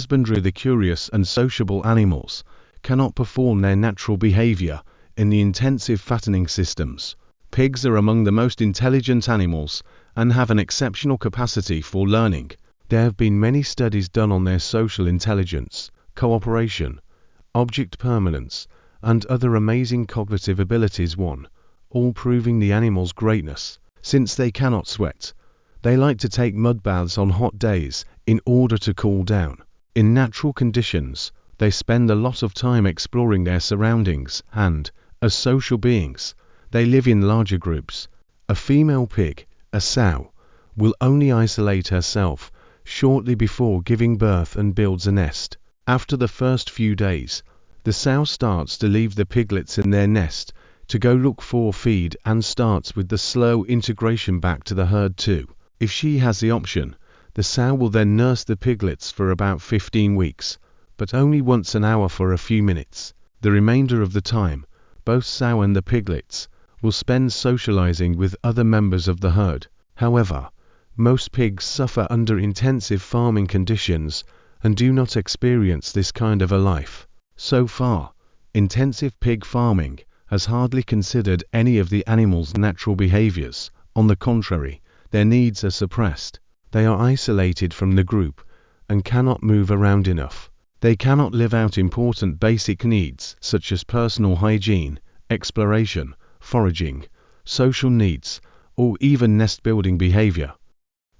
husbandry, the curious and sociable animals cannot perform their natural behavior in the intensive fattening systems. Pigs are among the most intelligent animals and have an exceptional capacity for learning. There have been many studies done on their social intelligence, cooperation, object permanence, and other amazing cognitive abilities, all proving the animal's greatness. Since they cannot sweat, they like to take mud baths on hot days in order to cool down. In natural conditions, they spend a lot of time exploring their surroundings and, as social beings, they live in larger groups. A female pig, a sow, will only isolate herself shortly before giving birth and builds a nest. After the first few days, the sow starts to leave the piglets in their nest to go look for feed and starts with the slow integration back to the herd too. If she has the option, the sow will then nurse the piglets for about 15 weeks, but only once an hour for a few minutes. The remainder of the time, both sow and the piglets will spend socializing with other members of the herd. However, most pigs suffer under intensive farming conditions and do not experience this kind of a life. So far, intensive pig farming has hardly considered any of the animals' natural behaviors. On the contrary, their needs are suppressed. They are isolated from the group and cannot move around enough. They cannot live out important basic needs such as personal hygiene, exploration, foraging, social needs, or even nest-building behavior.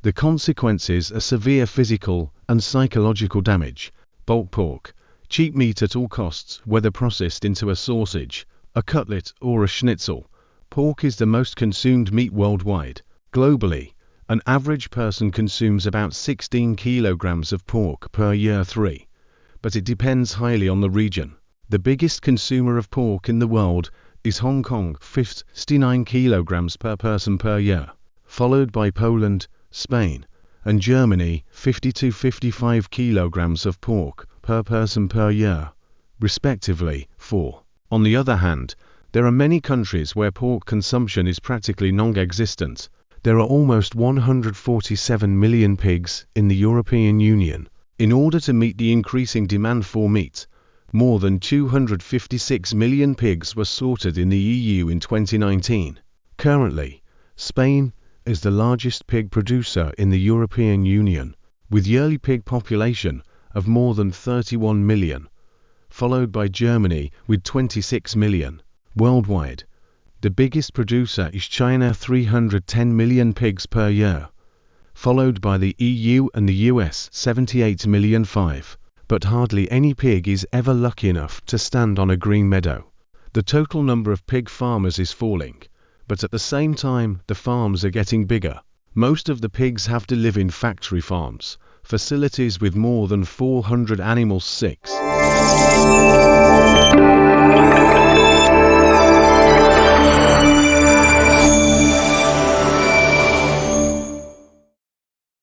The consequences are severe physical and psychological damage. Bulk pork, cheap meat at all costs, whether processed into a sausage, a cutlet, or a schnitzel. Pork is the most consumed meat worldwide. Globally, an average person consumes about 16 kilograms of pork per year, but it depends highly on the region. The biggest consumer of pork in the world is Hong Kong, 59 kilograms per person per year, followed by Poland, Spain, and Germany, 50 to 55 kilograms of pork per person per year, respectively. On the other hand, there are many countries where pork consumption is practically non-existent. There are almost 147 million pigs in the European Union. In order to meet the increasing demand for meat, more than 256 million pigs were slaughtered in the EU in 2019. Currently, Spain is the largest pig producer in the European Union, with yearly pig population of more than 31 million, followed by Germany with 26 million. Worldwide, the biggest producer is China, 310 million pigs per year, followed by the EU and the US, 78 million. But hardly any pig is ever lucky enough to stand on a green meadow. The total number of pig farmers is falling, but at the same time the farms are getting bigger. Most of the pigs have to live in factory farms, facilities with more than 400 animals.